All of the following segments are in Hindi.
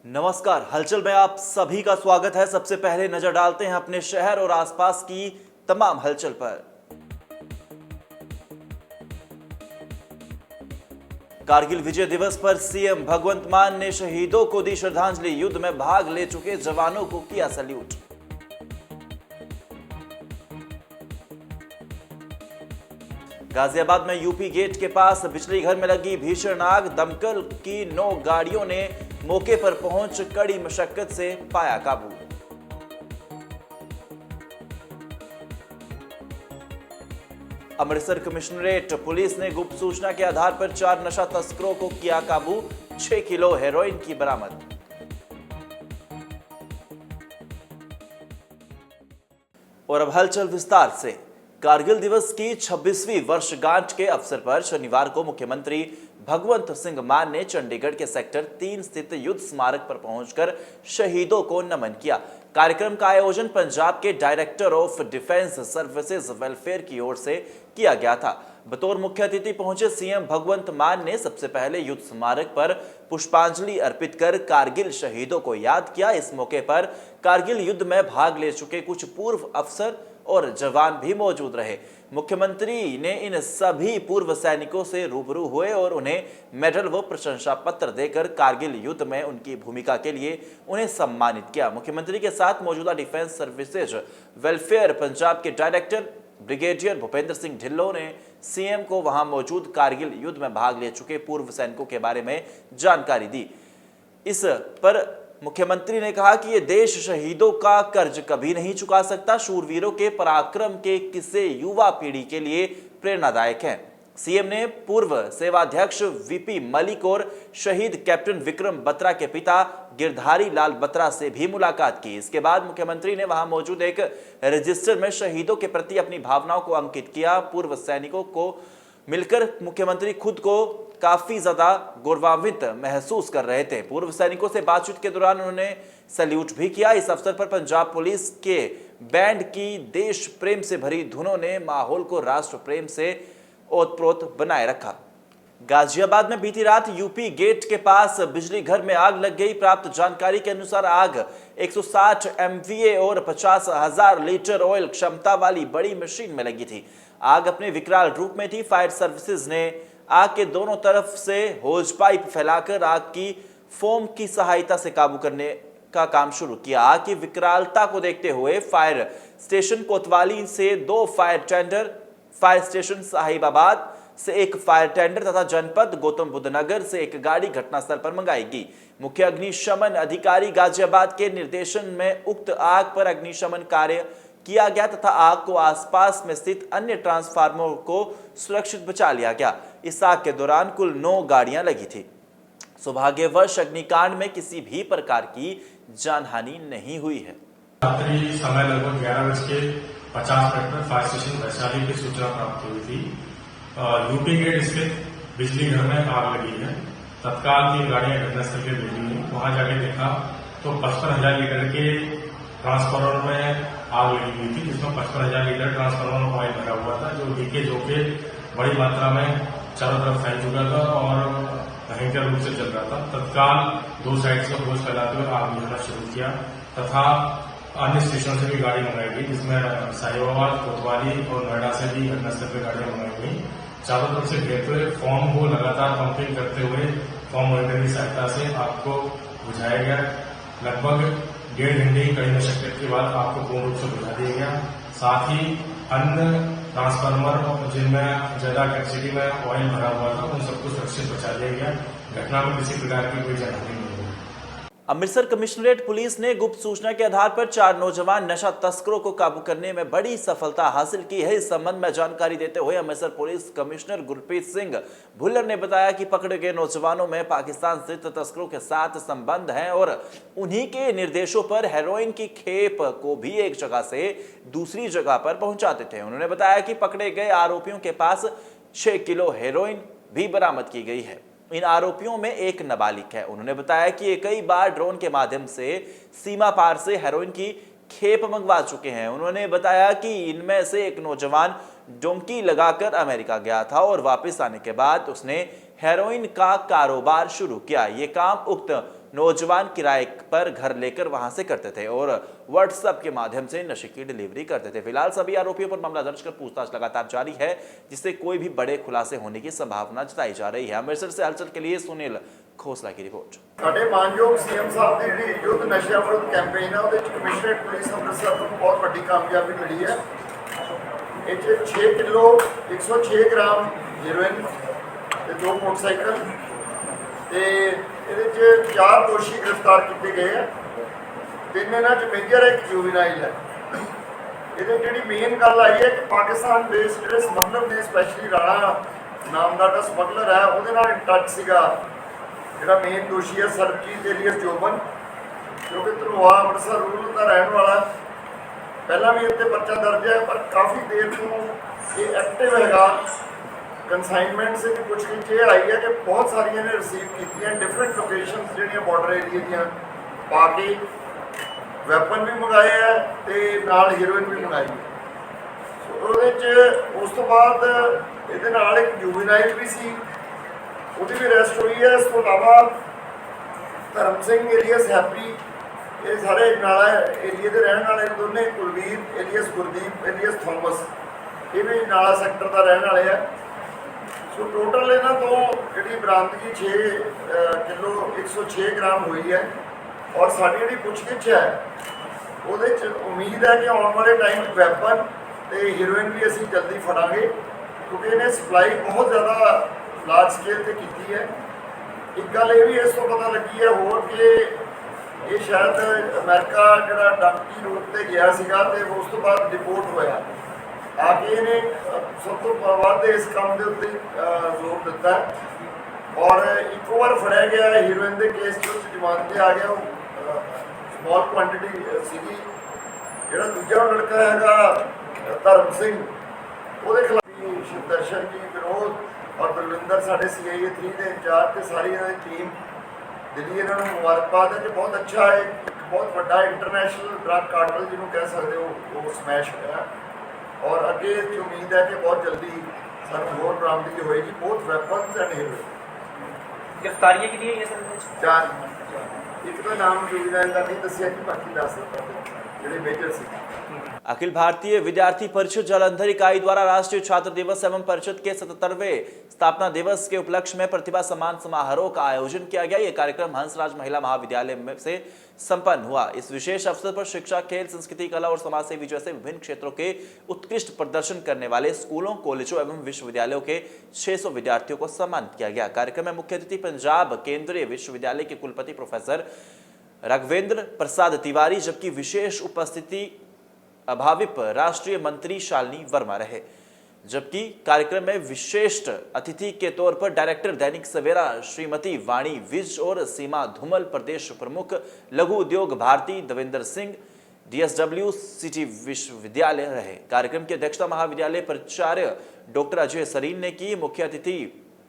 नमस्कार, हलचल में आप सभी का स्वागत है। सबसे पहले नजर डालते हैं अपने शहर और आसपास की तमाम हलचल पर। कारगिल विजय दिवस पर सीएम भगवंत मान ने शहीदों को दी श्रद्धांजलि। युद्ध में भाग ले चुके जवानों को किया सैल्यूट। गाजियाबाद में यूपी गेट के पास बिजली घर में लगी भीषण आग। दमकल की 9 गाड़ियों ने मौके पर पहुंच कड़ी मशक्कत से पाया काबू। अमृतसर कमिश्नरेट पुलिस ने गुप्त सूचना के आधार पर 4 नशा तस्करों को किया काबू। 6 किलो हेरोइन की बरामद। और अब हलचल विस्तार से। कारगिल दिवस की 26वीं वर्षगांठ के अवसर पर शनिवार को मुख्यमंत्री भगवंत सिंह मान ने चंडीगढ़ के सेक्टर 3 स्थित युद्ध स्मारक पर पहुंचकर शहीदों को नमन किया। कार्यक्रम का आयोजन पंजाब के director of defence services welfare की ओर से किया गया था। बतौर मुख्य अतिथि पहुंचे सीएम भगवंत मान ने सबसे पहले युद्ध स्मारक पर पुष्पांजलि अर्पित कर कारगिल शहीदों को याद किया। इस मौके पर कारगिल युद्ध में भाग ले चुके कुछ पूर्व अफसर और जवान भी मौजूद रहे। मुख्यमंत्री ने इन सभी पूर्व सैनिकों से रूबरू हुए और उन्हें मेडल व प्रशंसा पत्र देकर कारगिल युद्ध में उनकी भूमिका के लिए उन्हें सम्मानित किया। मुख्यमंत्री के साथ मौजूदा डिफेंस सर्विसेज वेलफेयर पंजाब के डायरेक्टर ब्रिगेडियर भूपेंद्र सिंह ढिल्लों ने सीएम को वहां मौजूद कारगिल युद्ध में भाग ले चुके पूर्व सैनिकों के बारे में जानकारी दी। इस पर मुख्यमंत्री ने कहा कि ये देश शहीदों का कर्ज कभी नहीं चुका सकता। शूरवीरों के पराक्रम के किस्से युवा पीढ़ी के लिए प्रेरणादायक हैं। सीएम ने पूर्व सेवाध्यक्ष वीपी मलिक और शहीद कैप्टन विक्रम बत्रा के पिता गिरधारी लाल बत्रा से भी मुलाकात की। इसके बाद मुख्यमंत्री ने वहां मौजूद एक रजिस्टर में शहीदों के प्रति अपनी भावनाओं को अंकित किया। पूर्व सैनिकों को मिलकर मुख्यमंत्री खुद को काफी ज्यादा गौरवान्वित महसूस कर रहे थे। पूर्व सैनिकों से बातचीत के दौरान उन्होंने सैल्यूट भी किया। इस अवसर पर पंजाब पुलिस के बैंड की देश प्रेम से भरी धुनों ने माहौल को राष्ट्र प्रेम से ओतप्रोत बनाए रखा। गाजियाबाद में बीती रात यूपी गेट के पास बिजली घर में आग लग गई। प्राप्त जानकारी के अनुसार आग 160 MVA और 50,000 लीटर ऑयल क्षमता वाली बड़ी मशीन में लगी थी। आग अपने विकराल रूप में थी। फायर सर्विसेज ने आग के दोनों तरफ से होज पाइप फैलाकर आग की फोम की सहायता से काबू करने का काम शुरू किया। आग की विकरालता को देखते हुए फायर स्टेशन कोतवाली से 2 fire tender, fire station Sahibabad से 1 फायर टेंडर तथा जनपद गौतम बुद्ध नगर से 1 गाड़ी घटनास्थल पर मंगाई गई। मुख्य अग्निशमन अधिकारी गाजियाबाद के निर्देशन में उक्त आग पर अग्निशमन कार्य किया गया तथा आग को आसपास में स्थित अन्य ट्रांसफार्मर को सुरक्षित बचा लिया गया। इस आग के दौरान कुल 9 गाड़ियां लगी थी। सौभाग्यवश अग्निकांड में किसी भी प्रकार की जानहानि नहीं हुई है। रात्रि समय लगभग 11:50 पर फायर स्टेशन वैशाली की सूचना प्राप्त हुई थी। यूपी गेट स्थित बिजली घर में आग लगी है। तत्काल 3 गाड़ियां घटनास्थल के भेजी हुई। वहां जाके देखा तो 55,000 लीटर के ट्रांसफार्मर में आग लगी हुई थी, जिसमें 55,000 लीटर ट्रांसफार्मर में ऑयल भरा हुआ था, जो लीकेज होकर बड़ी मात्रा में चारों तरफ फैल चुका था और भयंकर रूप से चल रहा था। तत्काल 2 साइड से होश फैलाते हुए आग बुझाना शुरू किया तथा अन्य स्टेशनों से भी गाड़ी मंगाई गई, जिसमें साहिबाबाद, कोतवाली और नोएडा से भी घटनास्थल पर गाड़ियां मंगाई गई। चारों तरफ से घेरते हुए फॉर्म को लगातार पंपिंग करते हुए फॉर्म मॉनिटर की सहायता से आग को बुझाया गया। लगभग 1.5 घंटे की कड़ी मशक्कत के बाद आग को पूर्ण रूप से बुझा दिया गया। साथ ही अन्य ट्रांसफार्मर जिनमें ज्यादा कैपेसिटी में ऑयल भरा हुआ था, उन सबको सुरक्षित बचा दिया गया। घटना में किसी प्रकार की कोई जानहानि नहीं हुई। अमृतसर कमिश्नरेट पुलिस ने गुप्त सूचना के आधार पर 4 नौजवान नशा तस्करों को काबू करने में बड़ी सफलता हासिल की है। इस संबंध में जानकारी देते हुए अमृतसर पुलिस कमिश्नर गुरप्रीत सिंह भुल्लर ने बताया कि पकड़े गए नौजवानों में पाकिस्तान स्थित तस्करों के साथ संबंध हैं और उन्हीं के निर्देशों पर हेरोइन की खेप को भी एक जगह से दूसरी जगह पर पहुंचाते थे। उन्होंने बताया कि पकड़े गए आरोपियों के पास 6 किलो हेरोइन भी बरामद की गई है। इन आरोपियों में एक नाबालिग है। उन्होंने बताया कि ये कई बार ड्रोन के माध्यम से सीमा पार से हेरोइन की खेप मंगवा चुके हैं। उन्होंने बताया कि इनमें से एक नौजवान डोंकी लगाकर अमेरिका गया था और वापस आने के बाद उसने हेरोइन का कारोबार शुरू किया। ये काम उक्त नौजवान किराए पर घर लेकर वहां से करते थे और व्हाट्सएप के माध्यम से नशे की डिलीवरी करते थे। फिलहाल सभी आरोपियों पर मामला दर्ज कर पूछताछ लगातार जारी है, जिससे कोई भी बड़े खुलासे होने की संभावना जताई जा रही है। अमृतसर से हलचल के लिए सुनील खोसला की रिपोर्ट। ਸਾਡੇ ਮਾਨਯੋਗ ਸੀਐਮ ਸਾਹਿਬ ਦੀ ਜਿਹੜੀ ਯੁੱਧ ਨਸ਼ਿਆਂ ਵਿਰੁੱਧ ਕੈਂਪੇਨ ਹੈ, ਉਹਦੇ ਵਿੱਚ ਕਮਿਸ਼ਨਰੇਟ ਪੁਲਿਸ ਅੰਮ੍ਰਿਤਸਰ ਨੂੰ ਬਹੁਤ ਵੱਡੀ ਕਾਮਯਾਬੀ ਮਿਲੀ ਹੈ। ਇਹ 'ਚ 6 ਕਿਲੋ 106 ਗ੍ਰਾਮ ਹੈਰੋਇਨ ਤੇ 2 ਮੋਟਰਸਾਈਕਲ ਤੇ ਇਹਦੇ 'ਚ 4 ਦੋਸ਼ੀ ਗ੍ਰਿਫਤਾਰ ਕੀਤੇ ਗਏ ਆ। 3 ਇਹਨਾਂ 'ਚ ਮੇਜਰ ਇੱਕ ਜੁਵੀਨਾਈਲ ਹੈ। ਇਹਦੇ ਜਿਹੜੀ ਮੇਨ ਗੱਲ ਆਈ ਹੈ ਕਿ ਪਾਕਿਸਤਾਨ ਬੇਸਡ ਜਿਹੜੇ ਸਮਗਲਰ ਨੇ, ਸਪੈਸ਼ਲੀ ਰਾਣਾ ਨਾਮ ਦਾ ਜਿਹੜਾ ਸਮਗਲਰ ਹੈ, ਉਹਦੇ ਨਾਲ ਇਨ ਟੱਚ ਸੀਗਾ ਜਿਹੜਾ ਮੇਨ ਦੋਸ਼ੀ ਹੈ ਸਰਬਜੀਤ ਏਲੀਅਸ ਜੋਬਨ, ਜੋ ਕਿ ਧਰੋਆ ਅੰਮ੍ਰਿਤਸਰ ਰੂਰਲ ਦਾ ਰਹਿਣ ਵਾਲਾ। ਪਹਿਲਾਂ ਵੀ ਇੱਥੇ ਪਰਚਾ ਦਰਜ ਹੈ, ਪਰ ਕਾਫੀ ਦੇਰ ਤੋਂ ਇਹ ਐਕਟਿਵ ਹੈਗਾ। ਕੰਸਾਈਨਮੈਂਟਸ ਦੀ ਪੁੱਛਗਿੱਛ ਇਹ ਆਈ ਹੈ ਕਿ ਬਹੁਤ ਸਾਰੀਆਂ ਨੇ ਰਿਸੀਵ ਕੀਤੀਆਂ ਡਿਫਰੈਂਟ ਲੋਕੇਸ਼ਨਸ ਜਿਹੜੀਆਂ ਬਾਰਡਰ ਏਰੀਆ ਦੀਆਂ ਪਾ ਕੇ ਵੈਪਨ ਵੀ ਮੰਗਾਏ ਹੈ ਤੇ ਨਾਲ ਹੀਰੋਇਨ ਵੀ ਮੰਗਾਈ ਹੈ। ਉਹਦੇ 'ਚ ਉਸ ਤੋਂ ਬਾਅਦ ਇਹਦੇ ਨਾਲ ਇੱਕ ਜੁਵੀਨਾਈਲ ਵੀ ਸੀ, ਉਹਦੀ ਵੀ ਅਰੈਸਟ ਹੋਈ ਹੈ। ਇਸ ਤੋਂ ਇਲਾਵਾ ਧਰਮ ਸਿੰਘ ਏਲੀਅਸ ਹੈਪੀ, ਇਹ ਸਾਰੇ ਨਾਲਾ ਏਰੀਏ ਦੇ ਰਹਿਣ ਵਾਲੇ ਦੋਨੇ, Kulveer alias Gurdeep alias Thomas, ਇਹ ਵੀ ਨਾਲਾ ਸੈਕਟਰ ਦਾ ਰਹਿਣ ਵਾਲੇ ਆ। ਸੋ ਟੋਟਲ ਇਹਨਾਂ ਤੋਂ ਜਿਹੜੀ ਬਰਾਮਦਗੀ 6 ਕਿਲੋ 106 ਗ੍ਰਾਮ ਹੋਈ ਹੈ। ਔਰ ਸਾਡੀ ਜਿਹੜੀ ਪੁੱਛਗਿੱਛ ਹੈ ਉਹਦੇ 'ਚ ਉਮੀਦ ਹੈ ਕਿ ਆਉਣ ਵਾਲੇ ਟਾਈਮ 'ਚ ਵੈਪਨ ਤੇ ਹੀਰੋਇਨ ਵੀ ਅਸੀਂ ਜਲਦੀ ਫੜਾਂਗੇ, ਕਿਉਂਕਿ ਇਹਨੇ ਸਪਲਾਈ ਬਹੁਤ ਜ਼ਿਆਦਾ ਲਾਰਜ ਸਕੇਲ ਤੇ ਕੀਤੀ ਹੈ। ਇੱਕ ਗੱਲ ਇਹ ਵੀ ਇਸ ਤੋਂ ਪਤਾ ਲੱਗੀ ਹੈ ਹੋਰ ਕਿ ਇਹ ਸ਼ਾਇਦ ਅਮਰੀਕਾ ਜਿਹੜਾ ਡਾਕੀ ਰੂਟ ਤੇ ਗਿਆ ਸੀਗਾ ਤੇ ਉਸ ਤੋਂ ਬਾਅਦ ਡਿਪੋਰਟ ਹੋਇਆ ਆ ਕੇ ਇਹਨੇ ਸਭ ਤੋਂ ਵੱਧ ਇਸ ਕੰਮ ਦੇ ਉੱਤੇ ਜ਼ੋਰ ਦਿੱਤਾ ਔਰ ਇੱਕ ਵਾਰ ਫੜਿਆ ਗਿਆ ਹੀਰੋਇਨ ਦੇ ਕੇਸ 'ਚ ਜ਼ਮਾਨਤ ਤੇ ਆ ਗਿਆ। ਉਹ ਸਮਾਲ ਕੁਆਂਟੀਟੀ ਸੀਗੀ। ਜਿਹੜਾ ਦੂਜਾ ਲੜਕਾ ਹੈਗਾ ਧਰਮ ਸਿੰਘ, ਉਹਦੇ ਖਿਲਾਫ ਸ਼ਿਵਦਰਸ਼ਨ ਜੀ ਵਿਨੋਦ ਔਰ ਬਲਵਿੰਦਰ ਸਾਡੇ CIA 3 ਦੇ ਇੰਚਾਰਜ ਤੇ ਸਾਰੀ ਇਹਨਾਂ ਦੀ ਟੀਮ ਦਿੱਲੀ ਇਹਨਾਂ ਨੂੰ ਮੁਬਾਰਕਬਾਦ ਹੈ ਕਿ ਬਹੁਤ ਅੱਛਾ ਹੈ। ਇੱਕ ਬਹੁਤ ਵੱਡਾ ਇੰਟਰਨੈਸ਼ਨਲ ਡਰੱਗ ਕਾਰਟਲ ਜਿਹਨੂੰ ਕਹਿ ਸਕਦੇ ਹੋ ਉਹ ਸਮੈਸ਼ ਹੋਇਆ ਔਰ ਅੱਗੇ ਉਮੀਦ ਹੈ ਕਿ ਬਹੁਤ ਜਲਦੀ ਸਾਨੂੰ ਹੋਰ ਬਰਾਮਦਗੀ ਹੋਏਗੀ, ਬਹੁਤ ਵੈਪਨਸ ਐਂਡ ਹੀਰੋਇਨ। गिरफ्तारियां कितनी है सर? 4 ਇੱਕ ਦਾ ਨਾਮ ਜੁਵੀਨਾਈਲ ਦਾ ਨਹੀਂ ਦੱਸਿਆ ਕਿ ਬਾਕੀ ਦੱਸ ਜਿਹੜੇ ਮੇਜਰ ਸੀ। अखिल भारतीय विद्यार्थी परिषद जालंधर इकाई द्वारा राष्ट्रीय छात्र दिवस एवं परिषद के 77वें स्थापना दिवस के उपलक्ष्य में प्रतिभा सम्मान समारोह का आयोजन किया गया। यह कार्यक्रम हंसराज महिला महाविद्यालय में से संपन्न हुआ। इस विशेष अवसर पर शिक्षा, खेल, संस्कृति, कला और समाज सेवी जैसे विभिन्न क्षेत्रों के उत्कृष्ट प्रदर्शन करने वाले स्कूलों, कॉलेजों एवं विश्वविद्यालयों के 600 विद्यार्थियों को सम्मानित किया गया। कार्यक्रम में मुख्य अतिथि पंजाब केंद्रीय विश्वविद्यालय के कुलपति प्रोफेसर राघवेंद्र प्रसाद तिवारी, जबकि विशेष उपस्थिति अभाविप राष्ट्रीय मंत्री शालिनी वर्मा रहे। जबकि कार्यक्रम में विशिष्ट अतिथि के तौर पर डायरेक्टर दैनिक सवेरा श्रीमती वाणी विज और सीमा धूमल, प्रदेश प्रमुख लघु उद्योग भारती देवेंद्र सिंह, DSW सिटी विश्वविद्यालय रहे। कार्यक्रम की अध्यक्षता महाविद्यालय प्राचार्य डॉक्टर अजय सरीन ने की। मुख्य अतिथि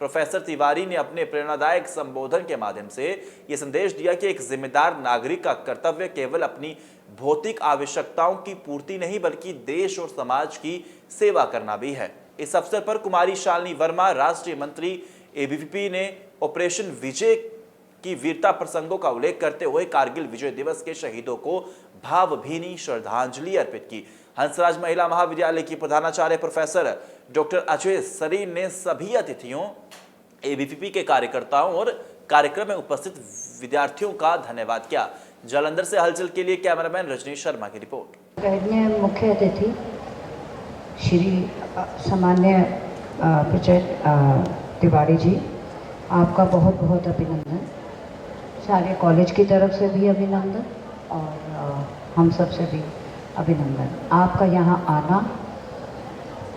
प्रोफेसर तिवारी ने अपने प्रेरणादायक संबोधन के माध्यम से ये संदेश दिया कि एक जिम्मेदार नागरिक का कर्तव्य केवल अपनी भौतिक आवश्यकताओं की पूर्ति नहीं बल्कि देश और समाज की सेवा करना भी है। इस अवसर पर कुमारी शालिनी वर्मा, राष्ट्रीय मंत्री ABVP ने ऑपरेशन विजय की वीरता प्रसंगों का उल्लेख करते हुए कारगिल विजय दिवस के शहीदों को भावभीनी श्रद्धांजलि अर्पित की। हंसराज महिला महाविद्यालय की प्रधानाचार्य प्रोफेसर डॉक्टर अजय सरीन ने सभी अतिथियों, ABVP के कार्यकर्ताओं और कार्यक्रम में उपस्थित विद्यार्थियों का धन्यवाद किया। जालंधर से हलचल के लिए कैमरामैन रजनीश शर्मा की रिपोर्ट। में मुख्य अतिथि श्री सामान्य प्रचार्य तिवारी जी, आपका बहुत बहुत अभिनंदन। सारे कॉलेज की तरफ से भी अभिनंदन और हम सब से भी अभिनंदन। आपका यहाँ आना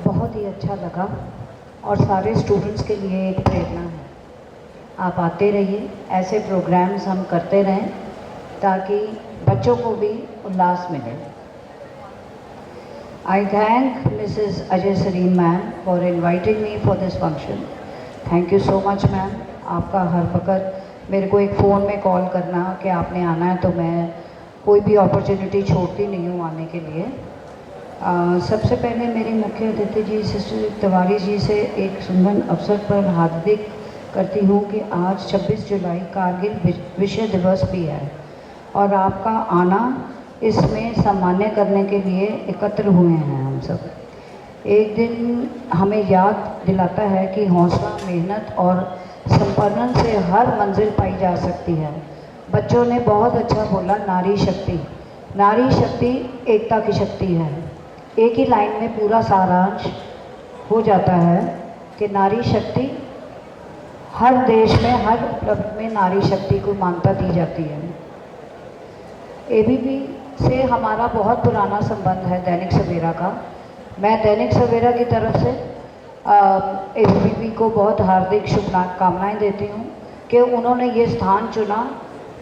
बहुत ही अच्छा लगा और सारे स्टूडेंट्स के लिए एक प्रेरणा है। आप आते रहिए, ऐसे प्रोग्राम्स हम करते रहें ताकि बच्चों को भी उल्लास मिले। I thank Mrs. Ajay Sareen ma'am for inviting me for this function. Thank you so much ma'am। आपका हर वक्त मेरे को एक फ़ोन में कॉल करना कि आपने आना है, तो मैं कोई भी अपॉर्चुनिटी छोड़ती नहीं हूँ आने के लिए। सबसे पहले मेरी मुख्य अतिथि जी सिस्टर तिवारी जी से एक सुंदर अवसर पर हार्दिक करती हूँ कि आज 26 जुलाई कारगिल विजय दिवस भी है और आपका आना इसमें सम्मान्य करने के लिए एकत्र हुए हैं हम सब। एक दिन हमें याद दिलाता है कि हौसला, मेहनत और संपन्न से हर मंजिल पाई जा सकती है। बच्चों ने बहुत अच्छा बोला, नारी शक्ति। नारी शक्ति एकता की शक्ति है। एक ही लाइन में पूरा सारांश हो जाता है कि नारी शक्ति हर देश में, हर उपलब्ध में नारी शक्ति को मान्यता दी जाती है। एबीपी से हमारा बहुत पुराना संबंध है, दैनिक सवेरा का। मैं दैनिक सवेरा की तरफ से एबीपी को बहुत हार्दिक शुभकामनाएं देती हूँ कि उन्होंने ये स्थान चुना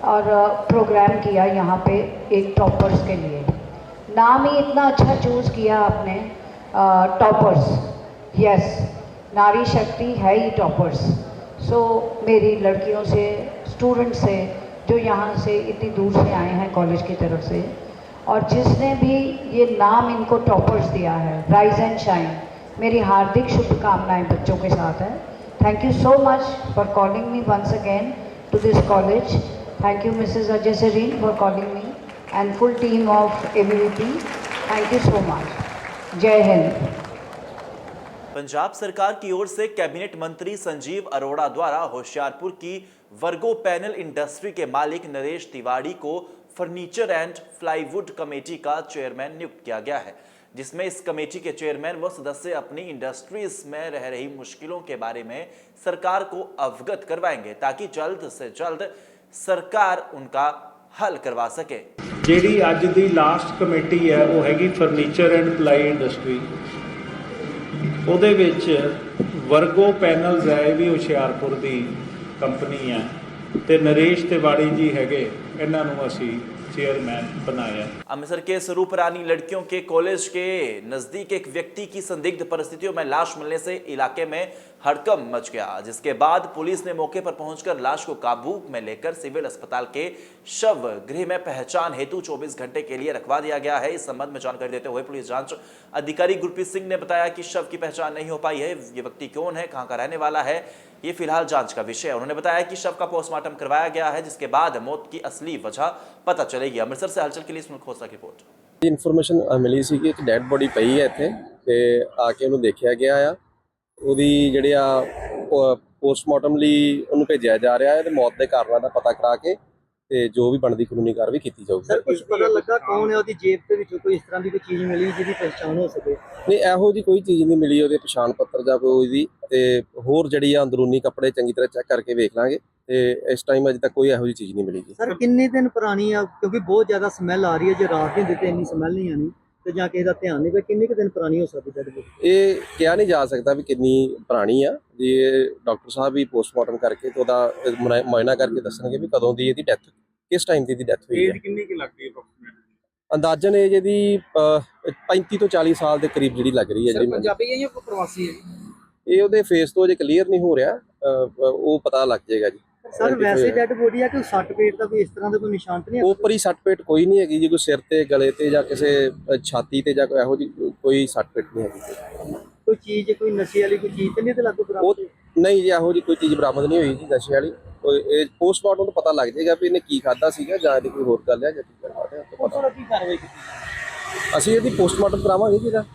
और प्रोग्राम किया यहाँ पे एक टॉपर्स के लिए। नाम ही इतना अच्छा चूज़ किया आपने, टॉपर्स। यस, नारी शक्ति है ही टॉपर्स। सो मेरी लड़कियों से, स्टूडेंट से जो यहाँ से इतनी दूर से आए हैं कॉलेज की तरफ से, और जिसने भी ये नाम इनको टॉपर्स दिया है, राइज एंड शाइन, मेरी हार्दिक शुभकामनाएं बच्चों के साथ है। Thank you so much for calling me once again to this college. Thank you Mrs Ajay Sarin for calling me and full team of ABVP. Thank you so much. जय हिंद। पंजाब सरकार की ओर से कैबिनेट मंत्री संजीव अरोड़ा द्वारा होशियारपुर की वर्गो पैनल इंडस्ट्री के मालिक नरेश तिवारी को फर्नीचर एंड प्लाईवुड कमेटी का चेयरमैन नियुक्त किया गया है, जिसमें इस कमेटी के चेयरमैन व सदस्य अपनी इंडस्ट्रीज में रह रही मुश्किलों के बारे में सरकार को अवगत करवाएंगे ताकि जल्द से जल्द सरकार उनका हल करवा सके। ਜਿਹੜੀ ਅੱਜ ਦੀ ਲਾਸਟ ਕਮੇਟੀ ਹੈ ਉਹ ਹੈਗੀ ਫਰਨੀਚਰ ਐਂਡ ਪਲਾਈ ਇੰਡਸਟਰੀ। ਉਹਦੇ ਵਿੱਚ ਵਰਗੋ ਪੈਨਲਸ ਹੈ, ਇਹ ਵੀ ਹੁਸ਼ਿਆਰਪੁਰ ਦੀ ਕੰਪਨੀ ਹੈ ਤੇ ਨਰੇਸ਼ ਤਿਵਾੜੀ ਜੀ ਹੈਗੇ, ਇਹਨਾਂ ਨੂੰ ਅਸੀਂ चेयरमैन बनाया। अमृतसर के स्वरूपरानी लड़कियों के कॉलेज के नजदीक एक व्यक्ति की संदिग्ध परिस्थितियों में लाश मिलने से इलाके में हड़कंप मच गया, जिसके बाद पुलिस ने मौके पर पहुंचकर लाश को काबू में लेकर सिविल अस्पताल के शव गृह में पहचान हेतु 24 घंटे के लिए रखवा दिया गया है। इस संबंध में जानकारी देते हुए पुलिस जांच अधिकारी गुरप्रीत सिंह ने बताया कि शव की पहचान नहीं हो पाई है। ये व्यक्ति कौन है, कहां का रहने वाला है, ये फिलहाल जांच का विषय है। उन्होंने बताया कि शव का पोस्टमार्टम करवाया गया है, जिसके बाद मौत की असली वजह पता चलेगी। अमृतसर से हलचल के लिए सुनील खोसला की रिपोर्ट। ਇਨਫੋਰਮੇਸ਼ਨ ਮਿਲੀ ਸੀ ਕਿ ਇੱਕ ਡੈਡ ਬੋਡੀ ਪਈ ਹੈ ਇੱਥੇ ਤੇ ਆ ਕੇ ਉਹਨੂੰ ਦੇਖਿਆ ਗਿਆ ਆ। ਉਹਦੀ ਜਿਹੜੇ ਆ ਪੋਸਟਮਾਰਟਮ ਲਈ ਉਹਨੂੰ ਭੇਜਿਆ ਜਾ ਰਿਹਾ ਹੈ ਤੇ ਮੌਤ ਦੇ ਕਾਰਨਾਂ ਦਾ ਪਤਾ ਕਰਾ ਕੇ ਤੇ ਜੋ ਵੀ ਬਣਦੀ ਕਾਨੂੰਨੀ ਕਾਰਵਾਈ ਕੀਤੀ ਜਾਊਗੀ। ਸਰ ਕੁਝ ਪਤਾ ਲੱਗਾ ਕੌਣ ਹੈ, ਉਹਦੀ ਜੇਬ ਦੇ ਵਿੱਚੋਂ ਕੋਈ ਇਸ ਤਰ੍ਹਾਂ ਦੀ ਕੋਈ ਚੀਜ਼ ਮਿਲੀ ਜਿਹਦੀ ਪਛਾਣ ਹੋ ਸਕੇ? ਨਹੀਂ, ਇਹੋ ਜੀ ਕੋਈ ਚੀਜ਼ ਨਹੀਂ ਮਿਲੀ, ਉਹਦੇ ਪਛਾਣ ਪੱਤਰ ਜਾਂ ਕੋਈ ਦੀ ਤੇ ਹੋਰ ਜਿਹੜੀ ਆ ਅੰਦਰੂਨੀ ਕੱਪੜੇ ਚੰਗੀ ਤਰ੍ਹਾਂ ਚੈੱਕ ਕਰਕੇ ਵੇਖ ਲਾਂਗੇ ਤੇ ਇਸ ਟਾਈਮ ਅਜੇ ਤੱਕ ਕੋਈ ਇਹੋ ਜੀ ਚੀਜ਼ ਨਹੀਂ ਮਿਲੀ। ਸਰ ਕਿੰਨੇ ਦਿਨ ਪੁਰਾਣੀ ਆ? ਕਿਉਂਕਿ ਬਹੁਤ ਜ਼ਿਆਦਾ ਸਮੈਲ ਆ ਰਹੀ ਹੈ, ਜੇ ਰਾਤ ਦੀ ਹੁੰਦੀ ਤੇ ਇੰਨੀ ਸਮੈਲ ਨਹੀਂ ਆਣੀ ਤੇ ਜਾਂ ਕਿਸੇ ਦਾ ਧਿਆਨ ਨਹੀਂ ਪਿਆ, ਕਿੰਨੇ ਕੁ ਦਿਨ ਪੁਰਾਣੀ ਹੋ ਸਕਦੀ ਡੈਡ ਬੋਡੀ? ਇਹ ਕਿਹਾ ਨਹੀਂ ਜਾ ਸਕਦਾ ਵੀ ਕਿੰਨੀ ਪੁਰਾਣੀ ਆ ਜੀ। ਡਾਕਟਰ ਸਾਹਿਬ ਵੀ ਪੋਸਟਮਾਰਟਮ ਕਰਕੇ ਤੇ ਉਹਦਾ ਮੁਆਇਨਾ ਕਰਕੇ ਦੱਸਣਗੇ ਵੀ ਕਦੋਂ ਦੀ ਇਹਦੀ ਡੈਥ, ਕਿਸ ਟਾਈਮ ਦੀ ਡੈਥ ਹੋਈ ਹੈ। ਕਿੰਨੀ ਕੀ ਲੱਗਦੀ ਹੈ ਅੰਦਾਜ਼ਨ ਏਜ ਇਹਦੀ 35 ਤੋਂ 40 ਸਾਲ ਦੇ ਕਰੀਬ ਜਿਹੜੀ ਲੱਗ ਰਹੀ ਹੈ। ਜਿਹੜੀ ਪੰਜਾਬੀ ਹੈ ਜਾਂ ਪ੍ਰਵਾਸੀ ਹੈ? ਇਹ ਉਹਦੇ ਫੇਸ ਤੋਂ ਅਜੇ ਕਲੀਅਰ ਨਹੀਂ ਹੋ ਰਿਹਾ, ਉਹ ਪਤਾ ਲੱਗ ਜਾਏਗਾ ਜੀ। ਸਰ ਵੈਸੇ ਡੈਡ ਬੋਡੀ ਆ ਕਿ ਸੱਟ ਪੇਟ ਦਾ ਕੋਈ ਇਸ ਤਰ੍ਹਾਂ ਦਾ ਕੋਈ ਨਿਸ਼ਾਨ ਤਾਂ ਨਹੀਂ? ਉੱਪਰ ਹੀ ਸੱਟ ਪੇਟ ਕੋਈ ਨਹੀਂ ਹੈਗੀ ਜੀ, ਕੋਈ ਸਿਰ ਤੇ, ਗਲੇ ਤੇ ਜਾਂ ਕਿਸੇ ਛਾਤੀ ਤੇ ਜਾਂ ਕੋਈ ਇਹੋ ਜਿਹੀ ਕੋਈ ਸੱਟ ਪੇਟ ਨਹੀਂ ਹੈਗੀ। ਕੋਈ ਚੀਜ਼, ਕੋਈ ਨਸ਼ੇ ਵਾਲੀ ਕੋਈ ਚੀਜ਼ ਤਾਂ ਨਹੀਂ ਤੇ ਲਾਗੂ ਉਹ ਨਹੀਂ ਜੀ, ਇਹੋ ਜਿਹੀ ਕੋਈ ਚੀਜ਼ ਬਰਾਮਦ ਨਹੀਂ ਹੋਈ ਜੀ ਨਸ਼ੇ ਵਾਲੀ। ਇਹ ਪੋਸਟਮਾਰਟਮ ਤੋਂ ਪਤਾ ਲੱਗ ਜਾਏਗਾ ਵੀ ਇਹਨੇ ਕੀ ਖਾਧਾ ਸੀਗਾ ਜਾਂ ਇਹਦੀ ਕੋਈ ਹੋਰ ਗੱਲ ਹੈ ਜਾਂ ਕੀ ਕਰਵਾ ਰਿਹਾ। ਕੀ ਕਾਰਵਾਈ ਕੀਤੀ? ਅਸੀਂ ਇਹਦੀ ਪੋਸਟਮਾਰਟਮ ਕਰਾਵਾਂਗੇ ਜੀ ਇਹਦਾ।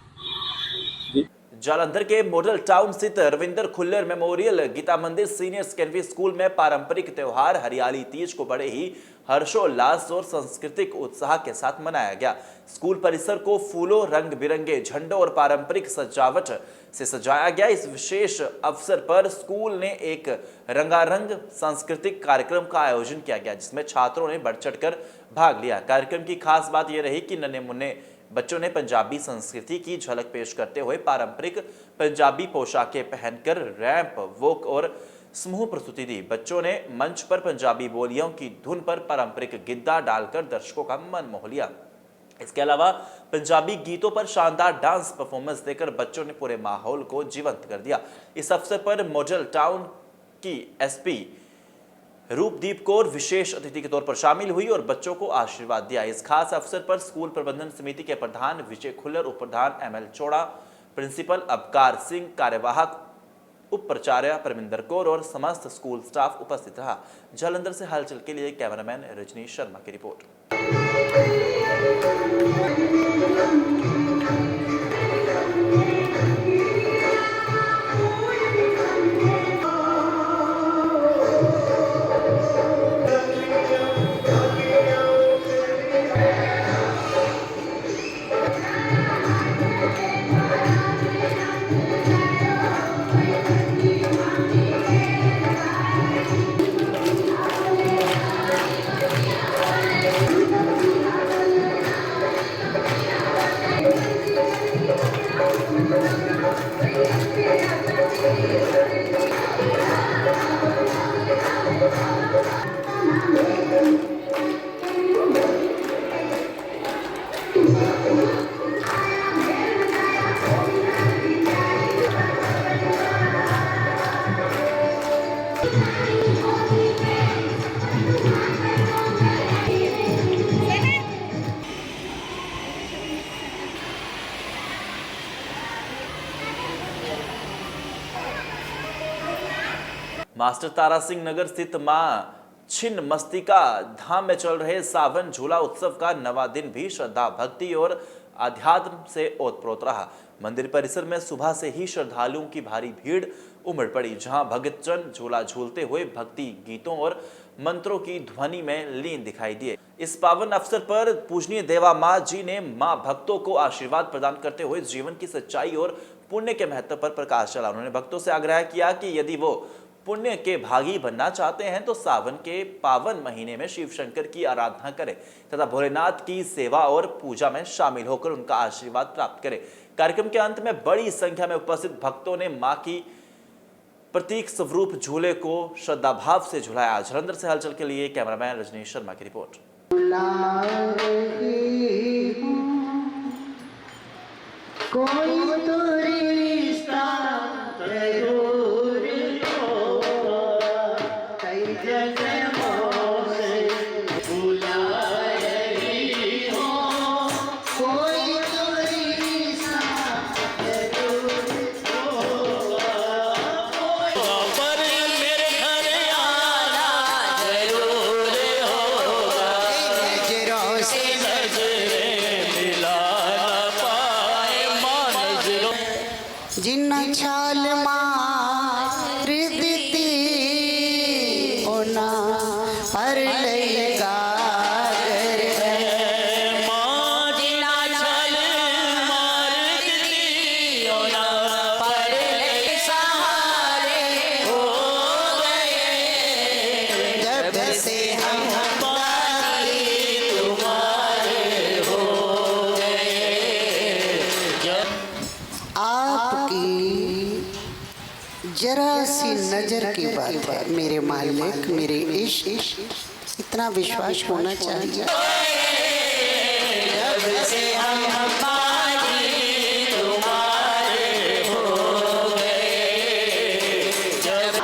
जालंधर के मॉडल टाउन स्थित रविंदर खुल्लर मेमोरियल गीता मंदिर सीनियर सेकेंडरी स्कूल में पारंपरिक त्योहार हरियाली तीज को बड़े ही हर्षोल्लास और सांस्कृतिक उत्साह के साथ मनाया गया। स्कूल परिसर को फूलों, रंग बिरंगे झंडों और पारंपरिक सजावट से सजाया गया। इस विशेष अवसर पर स्कूल ने एक रंगारंग सांस्कृतिक कार्यक्रम का आयोजन किया गया, जिसमें छात्रों ने बढ़ चढ़कर भाग लिया। कार्यक्रम की खास बात यह रही कि नन्हे मुन्ने बच्चों ने पंजाबी संस्कृति की झलक पेश करते हुए पारंपरिक पंजाबी पोशाकें पहनकर रैंप वॉक और समूह प्रस्तुति दी। बच्चों ने मंच पर पंजाबी बोलियों की धुन पर पारंपरिक गिद्दा डालकर दर्शकों का मन मोह लिया। इसके अलावा पंजाबी गीतों पर शानदार डांस परफॉर्मेंस देकर बच्चों ने पूरे माहौल को जीवंत कर दिया। इस अवसर पर मॉडल टाउन की एसपी रूपदीप कौर विशेष अतिथि के तौर पर शामिल हुई और बच्चों को आशीर्वाद दिया। इस खास अवसर पर स्कूल प्रबंधन समिति के प्रधान विजय खुल्लर, उप प्रधान ML चौड़ा, प्रिंसिपल अबकार सिंह, कार्यवाहक उप प्राचार्य परमिंदर कौर और समस्त स्कूल स्टाफ उपस्थित रहा। जालंधर से हलचल के लिए कैमरामैन रजनीश शर्मा की रिपोर्ट। मास्टर तारा सिंह नगर स्थित मां छिन्न मस्तिका धाम में चल रहे सावन झूला उत्सव का 9वां दिन भी श्रद्धा भक्ति और आध्यात्म से ओतप्रोत रहा। मंदिर परिसर में सुबह से ही श्रद्धालुओं की भारी भीड़ उमड़ पड़ी, जहां भक्तजन झूला झूलते हुए भक्ति गीतों और मंत्रों की ध्वनि में लीन दिखाई दिए। इस पावन अवसर पर पूजनीय देवा मां जी ने मां भक्तों को आशीर्वाद प्रदान करते हुए जीवन की सच्चाई और पुण्य के महत्व पर प्रकाश डाला। उन्होंने भक्तों से आग्रह किया कि यदि वो पुण्य के भागी बनना चाहते हैं तो सावन के पावन महीने में शिव शंकर की आराधना करें तथा भोलेनाथ की सेवा और पूजा में शामिल होकर उनका आशीर्वाद प्राप्त करें। कार्यक्रम के अंत में बड़ी संख्या में उपस्थित भक्तों ने मां की प्रतीक स्वरूप झूले को श्रद्धा भाव से झुलाया। जालंधर से हलचल के लिए कैमरामैन रजनीश शर्मा की रिपोर्ट। कोई तो रिश्ता जिन्ना छाल मार देती ओना पर लेगा जरा सी नजर की बात है मेरे मालिक, मेरे इश्क, इतना विश्वास होना चाहिए। जब से हम तुम्हारे हो गए, जब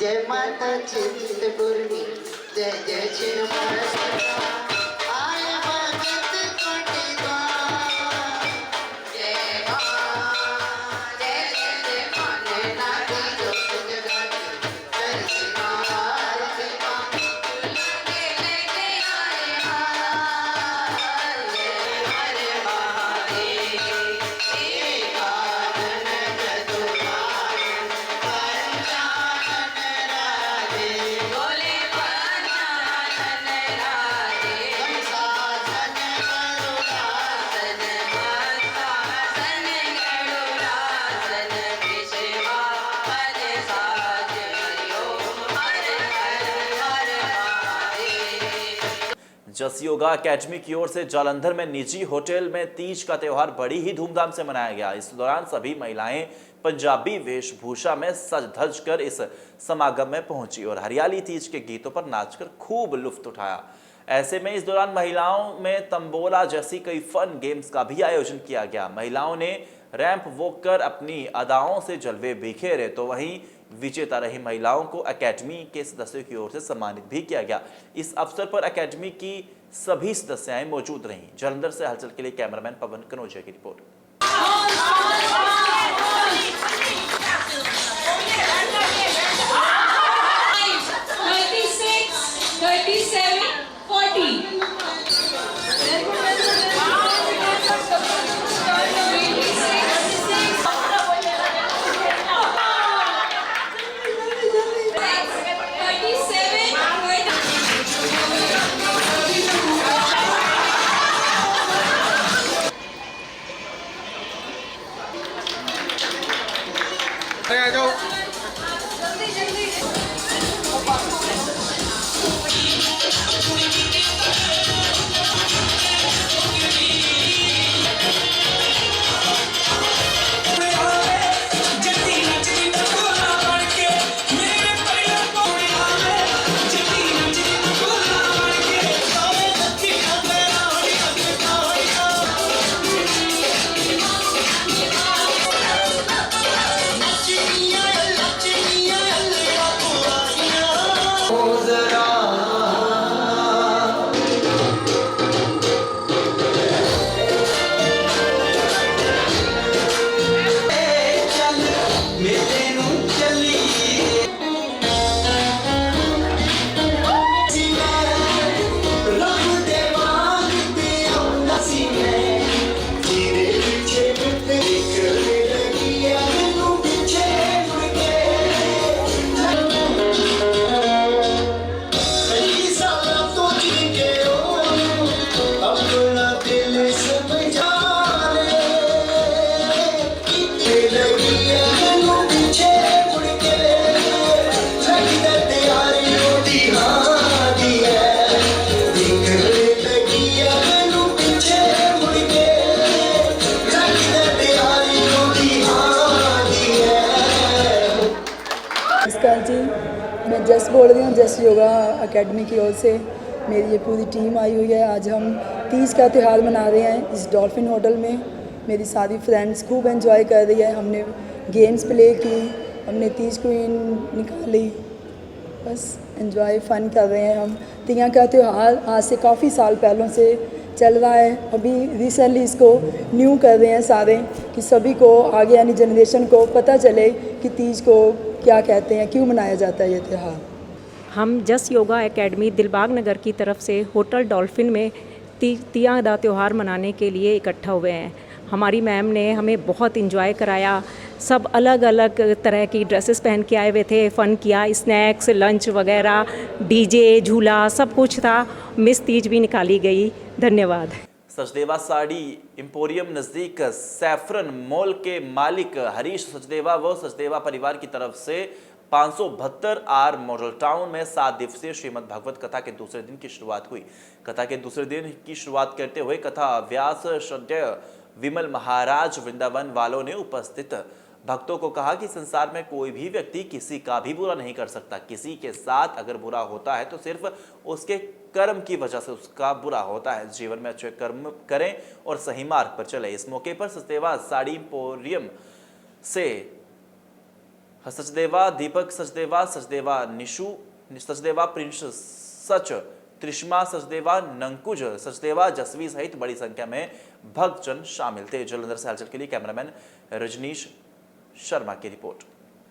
जय माता चिंतपूर्णी, जय जय श्री जस योगा एकेडमी की ओर से जालंधर में निजी होटल में तीज का त्योहार बड़ी ही धूमधाम से मनाया गया। इस दौरान सभी महिलाएं पंजाबी वेशभूषा में सज धज कर इस समागम में पहुंची और हरियाली तीज के गीतों पर नाचकर खूब लुत्फ उठाया। ऐसे में इस दौरान महिलाओं में तंबोला जैसी कई फन गेम्स का भी आयोजन किया गया। महिलाओं ने रैंप वॉक कर अपनी अदाओं से जलवे बिखेरे, तो वहीं विजेता रही महिलाओं को एकेडमी के सदस्यों की ओर से सम्मानित भी किया गया। इस अवसर पर एकेडमी की सभी सदस्याएं मौजूद रहीं। जालंधर से हलचल के लिए कैमरामैन पवन कनौजिया की रिपोर्ट। 37, 40. नमस्कार जी, मैं जस बोल रही हूँ। जस योगा एकेडमी की ओर से मेरी ये पूरी टीम आई हुई है। आज हम तीज का त्यौहार मना रहे हैं इस डॉल्फिन होटल में। मेरी सारी फ्रेंड्स खूब एंजॉय कर रही है। हमने गेम्स प्ले की, हमने तीज क्वीन निकाली, बस एंजॉय फन कर रहे हैं हम। तिया का त्यौहार आज से काफ़ी साल पहलों से चल रहा है। अभी रिसेंटली इसको न्यू कर रहे हैं सारे, कि सभी को आगे आने जनरेशन को पता चले कि तीज को क्या कहते हैं, क्यों मनाया जाता है ये त्यौहार। हम जस योगा एकेडमी दिलबाग नगर की तरफ से होटल डॉल्फिन में तिया का त्यौहार मनाने के लिए इकट्ठा हुए हैं। हमारी मैम ने हमें बहुत इंजॉय कराया। सब अलग अलग तरह की ड्रेसेस पहन के आए हुए थे, फ़न किया, स्नैक्स, लंच वगैरह, डीजे, झूला, सब कुछ था। मिस तीज भी निकाली गई। धन्यवाद। सचदेवा साड़ी एम्पोरियम नज़दीक सैफरन मॉल के मालिक हरीश सचदेवा व सचदेवा परिवार की तरफ से 572 आर मॉडल टाउन में 7 दिवसीय श्रीमद् भागवत कथा के दूसरे दिन की शुरुआत हुई। कथा के दूसरे दिन की शुरुआत करते हुए कथा व्यास श्रद्धेय विमल महाराज वृंदावन वालों ने उपस्थित भक्तों को कहा कि संसार में कोई भी व्यक्ति किसी का भी बुरा नहीं कर सकता। किसी के साथ अगर बुरा होता है तो सिर्फ उसके कर्म की वजह से उसका बुरा होता है। जीवन में अच्छे कर्म करें और सही मार्ग पर चले। इस मौके पर सचदेवा साड़ी एम्पोरियम से सचदेवा दीपक सचदेवा, सचदेवा निशु, सचदेवा प्रिंस सच, त्रिष्मा सचदेवा, नंकुज सचदेवा, जसवी सहित बड़ी संख्या में भक्तजन शामिल थे। जालंधर से हलचल के लिए कैमरामैन रजनीश शर्मा की रिपोर्ट।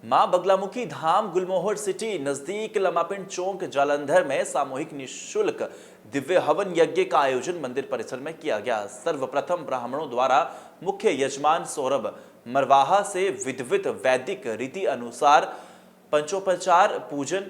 मां बगलामुखी धाम गुलमोहर सिटी नजदीक लमापिंड चौक जालंधर में सामूहिक निःशुल्क दिव्य हवन यज्ञ का आयोजन मंदिर परिसर में किया गया। सर्वप्रथम ब्राह्मणों द्वारा मुख्य यजमान सौरभ मरवाहा से विधिवत वैदिक रीति अनुसार पंचोपचार पूजन,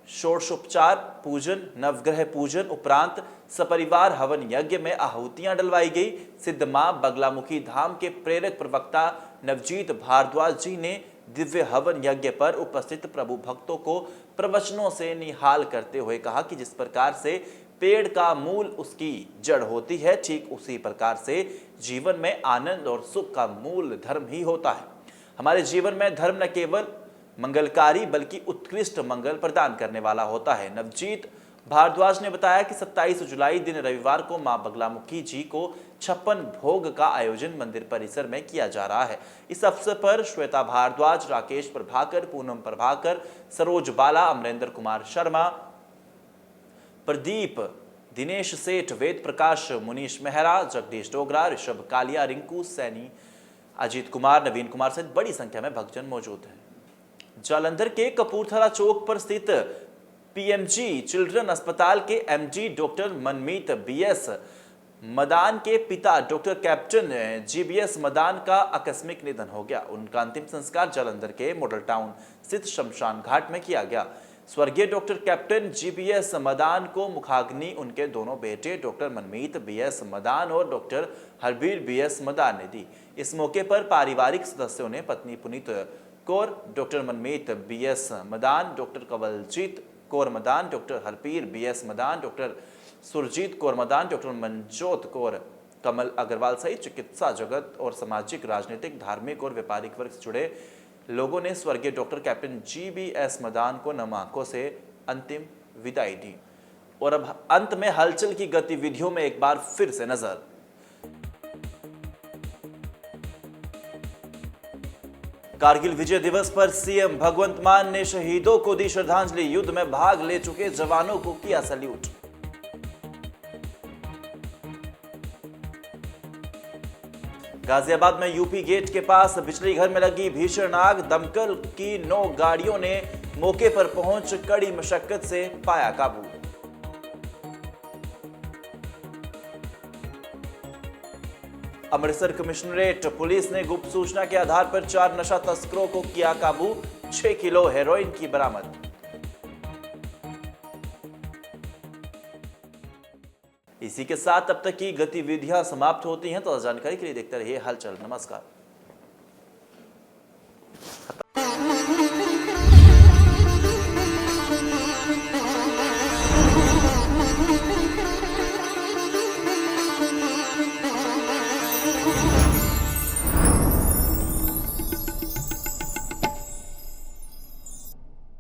षोडशोपचार पूजन, नवग्रह पूजन उपरांत सपरिवार हवन यज्ञ में आहुतियां डलवाई गई। सिद्ध मां बगलामुखी धाम के प्रेरक प्रवक्ता नवजीत भारद्वाज जी ने दिव्य हवन यज्ञ पर उपस्थित प्रभु भक्तों को प्रवचनों से निहाल करते हुए कहा कि जिस प्रकार से पेड़ का मूल उसकी जड़ होती है, ठीक उसी प्रकार से जीवन में आनंद और सुख का मूल धर्म ही होता है। हमारे जीवन में धर्म न केवल मंगलकारी बल्कि उत्कृष्ट मंगल प्रदान करने वाला होता है। नवजीत भारद्वाज ने बताया कि 27 जुलाई दिन रविवार को मां बगलामुखी जी को 56 भोग का आयोजन मंदिर परिसर में किया जा रहा है। इस अवसर पर श्वेता भारद्वाज, राकेश प्रभाकर, पूनम प्रभाकर, सरोज बाला, अमरेंद्र कुमार शर्मा, प्रदीप, दिनेश सेठ, वेद प्रकाश, मुनीश मेहरा, जगदीश डोगरा, ऋषभ कालिया, रिंकू सैनी, अजीत कुमार, नवीन कुमार सहित बड़ी संख्या में भक्तजन मौजूद हैं। जालंधर के कपूरथला चौक पर स्थित पीएमजी चिल्ड्रन अस्पताल के MD doctor Manmeet BS Madan के पिता डॉक्टर कैप्टन जीबीएस मदान का आकस्मिक निधन हो गया। उनका अंतिम संस्कार जालंधर के मॉडल टाउन स्थित शमशान घाट में किया गया। स्वर्गीय डॉक्टर कैप्टन जीबीएस मदान को मुखाग्नि उनके दोनों बेटे डॉक्टर मनमीत बीएस मदान और डॉक्टर हरबीर बीएस मदान ने दी। इस मौके पर पारिवारिक सदस्यों ने पत्नी Puneet Kaur, doctor Manmeet BS Madan, doctor Kawaljeet Kaur Madan, doctor Harbir BS Madan, doctor Surjeet Kaur Madan, doctor Manjot Kaur, Kamal Agarwal सहित चिकित्सा जगत और सामाजिक, राजनीतिक, धार्मिक और व्यापारिक वर्ग से जुड़े लोगों ने स्वर्गीय डॉक्टर कैप्टन जीबीएस मदान को नम आंखों से अंतिम विदाई दी। और अब अंत में हलचल की गतिविधियों में एक बार फिर से नजर। कारगिल विजय दिवस पर सीएम भगवंत मान ने शहीदों को दी श्रद्धांजलि। युद्ध में भाग ले चुके जवानों को किया सैल्यूट। गाजियाबाद में यूपी गेट के पास बिजली घर में लगी भीषण आग। दमकल की 9 गाड़ियों ने मौके पर पहुंच कड़ी मशक्कत से पाया काबू। अमृतसर कमिश्नरेट पुलिस ने गुप्त सूचना के आधार पर 4 नशा तस्करों को किया काबू। 6 किलो हेरोइन की बरामद। इसी के साथ अब तक की गतिविधियां समाप्त होती हैं। तो जानकारी के लिए देखते रहिए हलचल। नमस्कार।